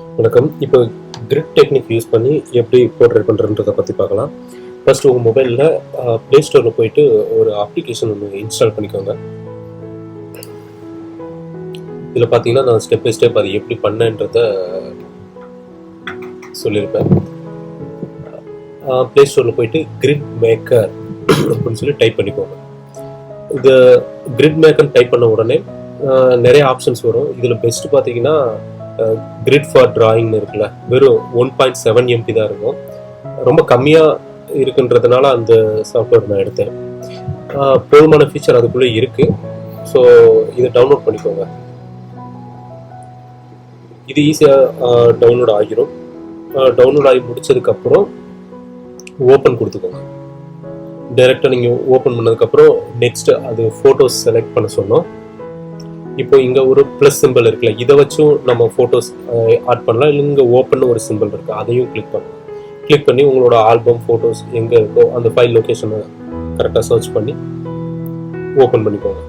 வணக்கம். இப்போ grid technique use பண்ணி எப்படி போர்ட்ரேட் பண்ணுறன்றதை பற்றி பார்க்கலாம். ஃபர்ஸ்ட் உங்கள் மொபைலில் ப்ளே ஸ்டோரில் போயிட்டு ஒரு அப்ளிகேஷன் ஒன்று இன்ஸ்டால் பண்ணிக்கோங்க. இதில் பார்த்தீங்கன்னா நான் ஸ்டெப் பை ஸ்டெப் அது எப்படி பண்ணேன்றதை சொல்லியிருப்பேன். ப்ளே ஸ்டோரில் போயிட்டு கிரிட் மேக்கர் அப்படின்னு சொல்லி டைப் பண்ணிக்கோங்க. இந்த கிரிட் மேக்கர் டைப் பண்ண உடனே நிறைய ஆப்ஷன்ஸ் வரும். இதில் பெஸ்ட்டு பார்த்தீங்கன்னா கிரிட் ஃபார் டிராயிங்னு இருக்குல்ல, வெறும் 1.7 MB தான் இருக்கும். ரொம்ப கம்மியாக இருக்குன்றதுனால அந்த சாஃப்ட்வேர் நான் எடுத்தேன். போதுமான ஃபீச்சர் அதுக்குள்ளே இருக்குது. ஸோ இதை டவுன்லோட் பண்ணிக்கோங்க. இது ஈஸியாக டவுன்லோட் ஆகிரும். டவுன்லோட் ஆகி முடிச்சதுக்கப்புறம் ஓப்பன் கொடுத்துக்கோங்க. டைரெக்டாக நீங்கள் ஓப்பன் பண்ணதுக்கப்புறம் நெக்ஸ்ட் அது ஃபோட்டோஸ் செலக்ட் பண்ண சொன்னோம். இப்போ இங்கே ஒரு ப்ளஸ் சிம்பிள் இருக்குல்ல, இதை வச்சும் நம்ம ஃபோட்டோஸ் ஆட் பண்ணலாம். இல்லை இங்கே ஓப்பன் ஒரு சிம்பிள் இருக்குது, அதையும் கிளிக் பண்ணலாம். கிளிக் பண்ணி உங்களோட ஆல்பம் ஃபோட்டோஸ் எங்கே இருக்கோ அந்த ஃபைல் லொக்கேஷனை கரெக்டாக சர்ச் பண்ணி ஓப்பன் பண்ணிக்கோங்க.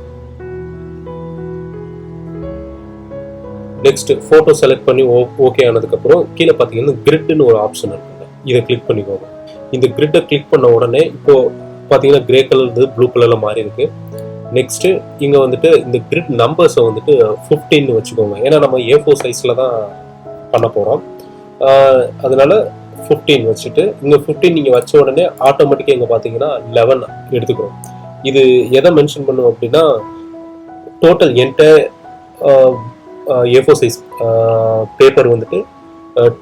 நெக்ஸ்ட் ஃபோட்டோ செலக்ட் பண்ணி ஓகே ஆனதுக்கப்புறம் கீழே பார்த்தீங்கன்னா கிரிட்னு ஒரு ஆப்ஷன் இருக்குங்க, இதை கிளிக் பண்ணிக்கோங்க. இந்த கிரிட்டை கிளிக் பண்ண உடனே இப்போது பார்த்தீங்கன்னா கிரே கலர் ப்ளூ கலரில் மாறி இருக்கு. நெக்ஸ்ட்டு இங்கே வந்துட்டு இந்த கிரிட் நம்பர்ஸை வந்துட்டு 15 வச்சுக்கோங்க. ஏன்னா நம்ம A4 சைஸில் தான் பண்ண போகிறோம். அதனால 15 வச்சுட்டு இங்கே 15 நீங்கள் வச்ச உடனே ஆட்டோமேட்டிக்காக இங்கே பார்த்தீங்கன்னா 11 எடுத்துக்கிறோம். இது எதை மென்ஷன் பண்ணுவோம் அப்படின்னா total entire A4 size paper வந்துட்டு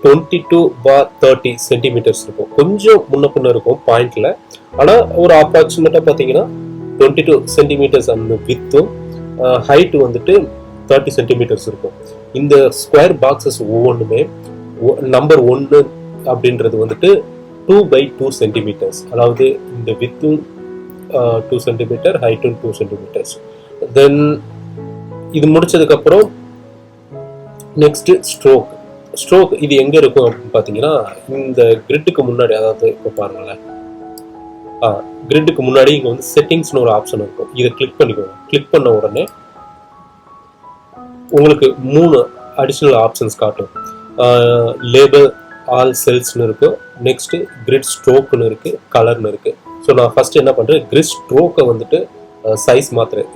22/30 சென்டிமீட்டர்ஸ் இருக்கும். கொஞ்சம் முன்ன பின்ன இருக்கும் பாயிண்ட்ல. ஆனால் ஒரு அப்ராக்சிமேட்டாக பார்த்தீங்கன்னா 22 சென்டிமீட்டர்ஸ் அந்த வித்தும் ஹைட்டு வந்துட்டு 30 சென்டிமீட்டர்ஸ் இருக்கும். இந்த ஸ்கொயர் பாக்ஸஸ் ஒவ்வொன்றுமே நம்பர் 1 அப்படின்றது வந்துட்டு 2/2 சென்டிமீட்டர்ஸ். அதாவது இந்த வித்தும் 2 சென்டிமீட்டர், ஹைட்டும் 2 சென்டிமீட்டர்ஸ். தென் இது முடிச்சதுக்கப்புறம் நெக்ஸ்ட் ஸ்ட்ரோக் இது எங்கே இருக்கும் அப்படின்னு பார்த்தீங்கன்னா இந்த கிரிட்டுக்கு முன்னாடி, அதாவது இப்போ பாருங்களேன், கிரிட்டுக்கு முன்னாடி இங்கே வந்து செட்டிங்ஸ்னு ஒரு ஆப்ஷன் இருக்கும். இதை கிளிக் பண்ணிக்கோங்க. கிளிக் பண்ண உடனே உங்களுக்கு 3 அடிஷ்னல் ஆப்ஷன்ஸ் காட்டும். லேபிள் ஆல் செல்ஸ்னு இருக்கு, நெக்ஸ்ட் கிரிட் ஸ்ட்ரோக்னு இருக்கு, கலர்னு இருக்கு. ஸோ நான் ஃபர்ஸ்ட் என்ன பண்ணுறேன், கிரிட் ஸ்ட்ரோக்கை வந்துட்டு சைஸ் மாத்துறேன்.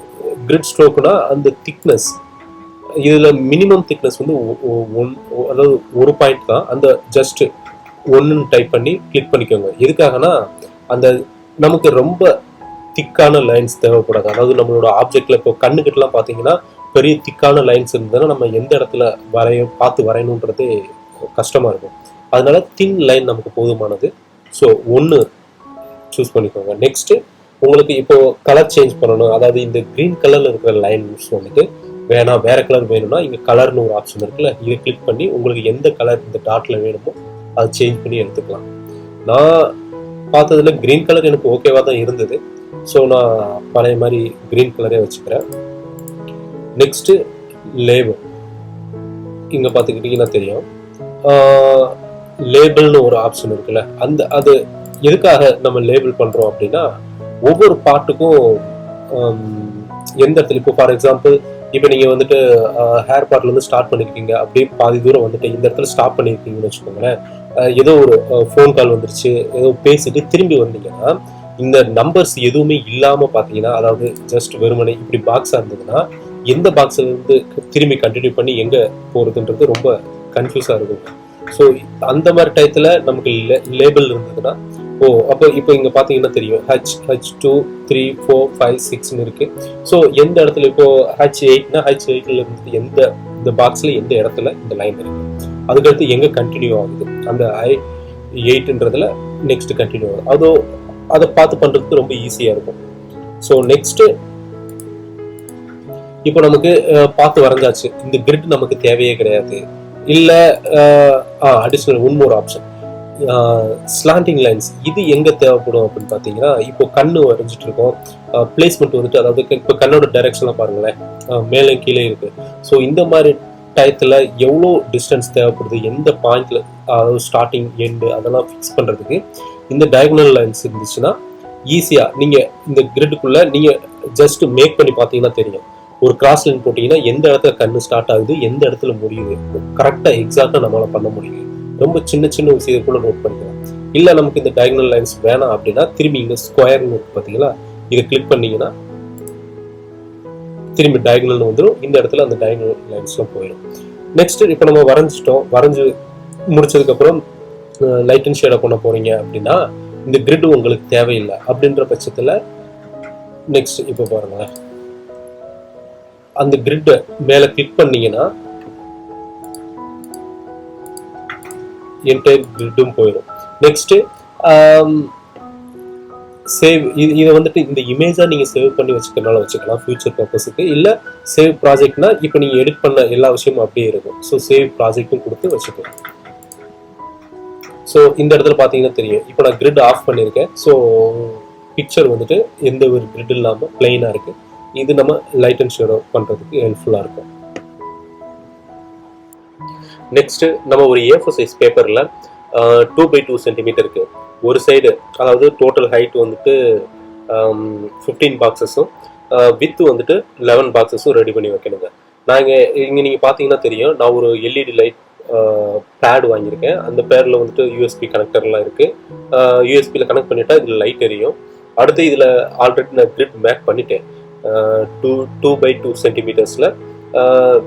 கிரிட் ஸ்ட்ரோக்னா அந்த திக்னஸ், இதில் மினிமம் திக்னஸ் வந்து அதாவது 1 பாயிண்ட் தான். அந்த ஜஸ்ட் 1ன்னு டைப் பண்ணி கிளிக் பண்ணிக்கோங்க. எதுக்காகனா அந்த நமக்கு ரொம்ப திக்கான லைன்ஸ் தேவைப்படாது. அதாவது நம்மளோட ஆப்ஜெக்ட்ல இப்போ கண்ணுக்கிட்டலாம் பார்த்தீங்கன்னா பெரிய திக்கான லைன்ஸ் இருந்ததுன்னா நம்ம எந்த இடத்துல பார்த்து வரையணுன்றதே கஷ்டமாக இருக்கும். அதனால தின் லைன் நமக்கு போதுமானது. ஸோ 1 சூஸ் பண்ணிக்கோங்க. நெக்ஸ்ட்டு உங்களுக்கு இப்போ கலர் சேஞ்ச் பண்ணணும். அதாவது இந்த க்ரீன் கலரில் இருக்கிற லைன்ஸ் வந்துட்டு வேணாம், வேற கலர் வேணும்னா இங்கே கலர்னு ஒரு ஆப்ஷன் இருக்குல்ல, இதை கிளிக் பண்ணி உங்களுக்கு எந்த கலர் இந்த டாட்ல வேணுமோ அதை சேஞ்ச் பண்ணி எடுத்துக்கலாம். நான் பார்த்ததுல கிரீன் கலர் எனக்கு ஓகேவா தான் இருந்தது. ஸோ நான் பழைய மாதிரி கிரீன் கலரே வச்சுக்கிறேன். நெக்ஸ்ட் லேபிள், இங்கே பார்த்துக்கிட்டிங்கன்னா தெரியும் லேபிள்னு ஒரு ஆப்ஷன் இருக்குல்ல, அது எதுக்காக நம்ம லேபிள் பண்ணுறோம் அப்படின்னா ஒவ்வொரு பாட்டுக்கும் எந்த இடத்துல, இப்போ ஃபார் எக்ஸாம்பிள் இப்போ நீங்கள் வந்துட்டு ஹேர் பார்ட்லேருந்து ஸ்டார்ட் பண்ணியிருக்கீங்க, அப்படியே பாதி தூரம் வந்துட்டு இந்த இடத்துல ஸ்டாப் பண்ணியிருக்கீங்கன்னு வச்சுக்கோங்களேன். ஏதோ ஒரு ஃபோன் கால் வந்துருச்சு, ஏதோ பேசிட்டு திரும்பி வந்தீங்கன்னா இந்த நம்பர்ஸ் எதுவுமே இல்லாமல் பார்த்தீங்கன்னா, அதாவது ஜஸ்ட் வெறுமனை இப்படி பாக்ஸாக இருந்ததுன்னா எந்த பாக்ஸில் இருந்து திரும்பி கண்டினியூ பண்ணி எங்கே போகிறதுன்றது ரொம்ப கன்ஃபியூஸாக இருக்கும். ஸோ அந்த மாதிரி டயத்தில் நமக்கு லேபிள் இருந்ததுன்னா அப்போ இப்போ இங்கே பார்த்தீங்கன்னா தெரியும் H2 3 4 5 6ன்னு இருக்கு. ஸோ எந்த இடத்துல இப்போ H8னா H8ல இருந்து இந்த பாக்ஸில் எந்த இடத்துல இந்த லைன் இருக்கு, அதுக்கடுத்து எங்கே கண்டினியூ ஆகுது, அந்த I8ன்றதுல நெக்ஸ்ட் கண்டினியூ ஆகுது. அதை பார்த்து பண்ணுறதுக்கு ரொம்ப ஈஸியாக இருக்கும். ஸோ நெக்ஸ்ட்டு இப்போ நமக்கு பார்த்து வரைஞ்சாச்சு. இந்த கிரிட் நமக்கு தேவையே கிடையாது. இல்லை அடிஷ்னல் இன்னொரு ஆப்ஷன் ஸ்லாண்டிங் லைன்ஸ், இது எங்கே தேவைப்படும் அப்படின்னு பார்த்தீங்கன்னா இப்போ கண்ணு வரைஞ்சிட்டு இருக்கோம், பிளேஸ்மெண்ட் வந்துட்டு, அதாவது இப்போ கண்ணோட டைரக்ஷன்லாம் பாருங்களேன், மேலே கீழே இருக்கு. ஸோ இந்த மாதிரி டயத்தில் எவ்வளோ டிஸ்டன்ஸ் தேவைப்படுது, எந்த பாயிண்ட்ல, அதாவது ஸ்டார்டிங் எண்டு அதெல்லாம் ஃபிக்ஸ் பண்ணுறதுக்கு இந்த டயகனல் லைன்ஸ் இருந்துச்சுன்னா ஈஸியாக நீங்கள் இந்த கிரிட்டுக்குள்ளே நீங்கள் ஜஸ்ட் மேக் பண்ணி பார்த்தீங்கன்னா தெரியும். ஒரு கிராஸ் லைன் போட்டிங்கன்னா எந்த இடத்துல கண்ணு ஸ்டார்ட் ஆகுது, எந்த இடத்துல முடியுது, கரெக்டாக எக்ஸாக்டாக நம்மளால் பண்ண முடியுது. ரொம்ப சின்ன சின்ன விஷயத்தை கூட நோட் பண்ணிக்கலாம். இல்லை நமக்கு இந்த டயகனல் லைன்ஸ் வேணாம் அப்படின்னா திரும்பி இங்கே ஸ்கொயர்னு இருக்கு பார்த்தீங்களா, இதை கிளிக் பண்ணிங்கன்னா திரும்பி டயகனல் வந்துடும். இந்த இடத்துல அந்த டயகனல் லைன்ஸ்லாம் போயிடும். நெக்ஸ்ட் இப்போ நம்ம வரைஞ்சிட்டோம். வரைஞ்சி முடிச்சதுக்கப்புறம் லைட் அண்ட் ஷேடை பண்ண போறீங்க அப்படின்னா இந்த கிரிட் உங்களுக்கு தேவையில்லை அப்படின்ற பட்சத்தில் நெக்ஸ்ட் இப்போ பாருங்க, அந்த கிரிட் மேலே கிளிக் பண்ணீங்கன்னா என்டையர் கிரிட்டும் போயிடும். நெக்ஸ்ட் சேவ், இதை வந்துட்டு இந்த இமேஜா நீங்க சேவ் பண்ணி வச்சுக்கிறனால வச்சுக்கலாம் ஃபியூச்சர் பர்பஸுக்கு. இல்லை சேவ் ப்ராஜெக்ட்னா இப்போ நீங்க எடிட் பண்ண எல்லா விஷயமும் அப்படியே இருக்கும். ஸோ சேவ் ப்ராஜெக்ட்டும் கொடுத்து வச்சுக்கலாம். ஸோ இந்த இடத்துல பார்த்தீங்கன்னா தெரியும், இப்போ நான் கிரிட் ஆஃப் பண்ணியிருக்கேன். ஸோ பிக்சர் வந்துட்டு எந்த ஒரு கிரிட் இல்லாமல் பிளைனாக இருக்கு. இது நம்ம லைட் அண்ட் ஷேடோ பண்ணுறதுக்கு ஹெல்ப்ஃபுல்லாக இருக்கும். நெக்ஸ்ட் நம்ம ஒரு A4 சைஸ் பேப்பரில் 2x2 சென்டிமீட்டருக்கு ஒரு சைடு, அதாவது டோட்டல் ஹைட் வந்துட்டு 15 பாக்ஸஸும் வித்து வந்துட்டு 11 பாக்ஸஸும் ரெடி பண்ணி வைக்கணுங்க. இங்கே நீங்கள் பார்த்தீங்கன்னா தெரியும், நான் ஒரு LED லைட் பேட் வாங்கியிருக்கேன். அந்த பேரில் வந்துட்டு USB கனெக்டர்லாம் இருக்குது. USBயில் கனெக்ட் பண்ணிட்டா இதில் லைட் எரியும். அடுத்து இதில் ஆல்ரெடி நான் கிரிட் மேக் பண்ணிட்டேன் 2x2 சென்டிமீட்டர்ஸில்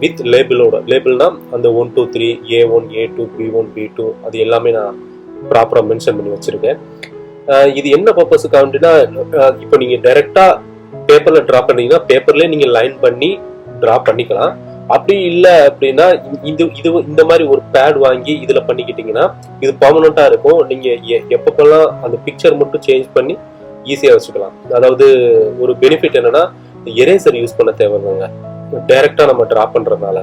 வித் லேபிளோட. லேபிள்னா அந்த 1 2 3 A1 A2 B1 B2 அது எல்லாமே நான் ப்ராப்பராக மென்ஷன் பண்ணி வச்சுருக்கேன். இது என்ன பர்பஸுக்கு அப்படின்னா, இப்போ நீங்கள் டைரெக்டாக பேப்பரில் ட்ரா பண்ணீங்கன்னா பேப்பர்லேயே நீங்கள் லைன் பண்ணி ட்ரா பண்ணிக்கலாம். அப்படி இல்லை அப்படின்னா இது இந்த மாதிரி ஒரு பேட் வாங்கி இதில் பண்ணிக்கிட்டிங்கன்னா இது பர்மனெண்ட்டாக இருக்கும். நீங்கள் எப்பப்பெல்லாம் அந்த பிக்சர் மட்டும் சேஞ்ச் பண்ணி ஈஸியாக வச்சுக்கலாம். அதாவது ஒரு பெனிஃபிட் என்னன்னா, எரேசர் யூஸ் பண்ண தேவைங்க. டைரெக்டாக நம்ம ட்ரா பண்ணுறதுனால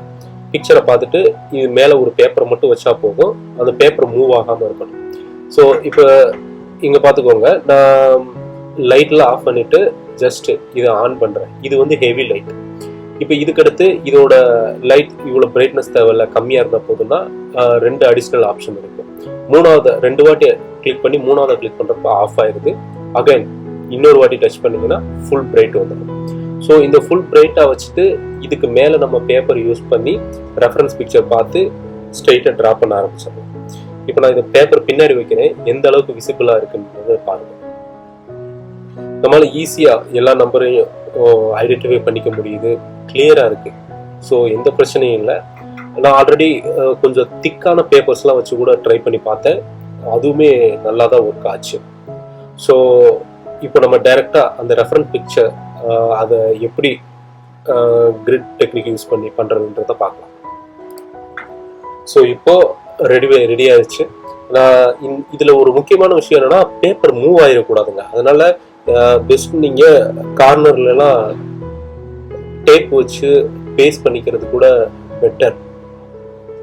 பிக்சரை பார்த்துட்டு இது மேலே ஒரு பேப்பரை மட்டும் வச்சா போதும், அந்த பேப்பர் மூவ் ஆகாமல் இருக்கணும். ஸோ இப்போ இங்கே பார்த்துக்கோங்க, நான் லைட்லாம் ஆஃப் பண்ணிவிட்டு ஜஸ்ட் இதை ஆன் பண்ணுறேன். இது வந்து ஹெவி லைட். இப்போ இதுக்கடுத்து இதோட லைட் இவ்வளோ பிரைட்னஸ் தேவையில்ல, கம்மியாக இருந்தால் போதுன்னா 2 அடிஷ்னல் ஆப்ஷன் இருக்குது. மூணாவது 2 வாட்டி கிளிக் பண்ணி மூணாவது கிளிக் பண்ணுறப்ப ஆஃப் ஆயிடுது. அகைன் இன்னொரு வாட்டி டச் பண்ணிங்கன்னா ஃபுல் பிரைட் வந்துடும். ஸோ இந்த ஃபுல் பிரைட்டாக வச்சுட்டு இதுக்கு மேலே நம்ம பேப்பர் யூஸ் பண்ணி ரெஃபரன்ஸ் பிக்சர் பார்த்து ஸ்ட்ரெயிட்டாக ட்ரா பண்ண ஆரம்பிச்சிடணும். இப்போ நான் இந்த பேப்பர் பின்னாடி வைக்கிறேன், எந்த அளவுக்கு விசிபிளாக இருக்குன்றதை பாருங்கள். நம்மளால ஈஸியாக எல்லா நம்பரையும் ஐடென்டிஃபை பண்ணிக்க முடியுது, கிளியராக இருக்குது. ஸோ எந்த பிரச்சனையும் இல்லை. நான் ஆல்ரெடி கொஞ்சம் திக்கான பேப்பர்ஸ்லாம் வச்சு கூட ட்ரை பண்ணி பார்த்தேன், அதுவுமே நல்லா தான் ஒர்க் ஆச்சு. ஸோ இப்போ நம்ம டைரெக்டாக அந்த ரெஃபரன்ஸ் பிக்சர் அதை எப்படி கிரிட் டெக்னிக் யூஸ் பண்ணி பண்ணுறதுன்றத பார்க்கலாம். ஸோ இப்போ ரெடி ஆயிடுச்சு. நான் இதில் ஒரு முக்கியமான விஷயம் என்னன்னா, பேப்பர் மூவ் ஆகிடக்கூடாதுங்க. அதனால பெஸ்ட் நீங்கள் கார்னர்லாம் டேப் வச்சு பேஸ்ட் பண்ணிக்கிறது கூட பெட்டர்.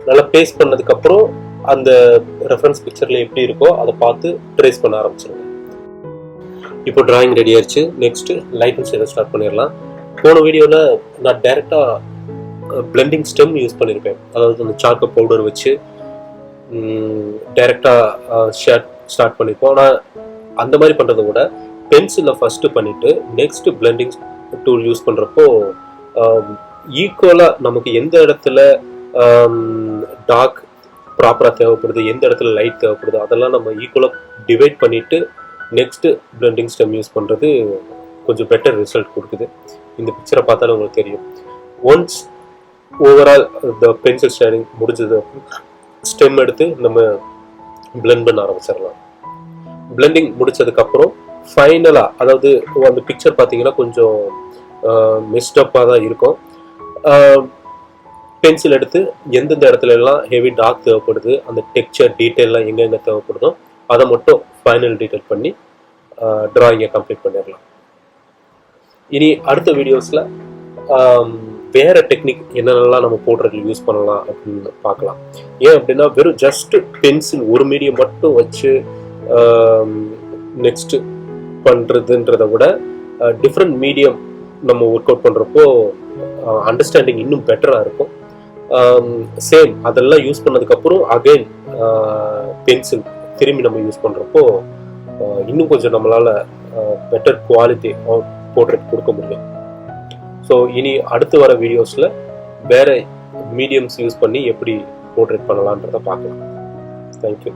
நல்லா பேஸ்ட் பண்ணதுக்கப்புறம் அந்த ரெஃபரன்ஸ் பிக்சரில் எப்படி இருக்கோ அதை பார்த்து ட்ரேஸ் பண்ண ஆரம்பிச்சிருங்க. இப்போ டிராயிங் ரெடி ஆயிடுச்சு. Next light and shadow start பண்ணிடலாம். போன வீடியோவில் நான் டைரெக்டாக பிளெண்டிங் ஸ்டெம் யூஸ் பண்ணியிருப்பேன். அதாவது அந்த சார்கோல் பவுடர் வச்சு டைரெக்டாக ஷேட் ஸ்டார்ட் பண்ணியிருப்போம். ஆனால் அந்த மாதிரி பண்ணுறத விட பென்சிலில் ஃபஸ்ட்டு பண்ணிவிட்டு நெக்ஸ்ட்டு பிளெண்டிங் டூல் யூஸ் பண்ணுறப்போ ஈக்குவலாக நமக்கு எந்த இடத்துல டார்க் ப்ராப்பராக தேவைப்படுது, எந்த இடத்துல லைட் தேவைப்படுது, அதெல்லாம் நம்ம ஈக்குவலாக டிவைட் பண்ணிவிட்டு நெக்ஸ்ட்டு பிளெண்டிங் ஸ்டெம் யூஸ் பண்ணுறது கொஞ்சம் பெட்டர் ரிசல்ட் கொடுக்குது. இந்த பிக்சரை பார்த்தாலும் உங்களுக்கு தெரியும். ஒன்ஸ் ஓவரால் இந்த பென்சில் ஷேடிங் முடிஞ்சது, ஸ்டெம் எடுத்து நம்ம பிளெண்ட் பண்ண ஆரம்பிச்சிடலாம். பிளெண்டிங் முடிச்சதுக்கப்புறம் ஃபைனலாக, அதாவது அந்த பிக்சர் பார்த்தீங்கன்னா கொஞ்சம் மிஸ்டப்பாக தான் இருக்கும். பென்சில் எடுத்து எந்தெந்த இடத்துல எல்லாம் ஹெவி டார்க் தேவைப்படுது, அந்த டெக்ஸ்சர் டீட்டெயிலாம் எங்கெங்கே தேவைப்படுதோ அதை மட்டும் ஃபைனல் டீட்டெயில் பண்ணி ட்ராயிங்கை கம்ப்ளீட் பண்ணிடலாம். இனி அடுத்த வீடியோஸில் வேறு டெக்னிக் என்னென்னலாம் நம்ம போடுறதுக்கு யூஸ் பண்ணலாம் அப்படின்னு பார்க்கலாம். ஏன் அப்படின்னா வெறும் ஜஸ்ட்டு பென்சில் ஒரு மீடியம் மட்டும் வச்சு நெக்ஸ்ட்டு பண்ணுறதுன்றதை விட டிஃப்ரெண்ட் மீடியம் நம்ம ஒர்க் அவுட் பண்ணுறப்போ அண்டர்ஸ்டாண்டிங் இன்னும் பெட்டராக இருக்கும். சேம் அதெல்லாம் யூஸ் பண்ணதுக்கப்புறம் அகைன் பென்சில் திரும்பி நம்ம யூஸ் பண்ணுறப்போ இன்னும் கொஞ்சம் நம்மளால் பெட்டர் குவாலிட்டி போர்ட்ரேட் கொடுக்க முடியும். ஸோ இனி அடுத்து வர வீடியோஸில் வேற மீடியம்ஸ் யூஸ் பண்ணி எப்படி போர்ட்ரேட் பண்ணலான்றதை பார்க்கலாம். தேங்க்யூ.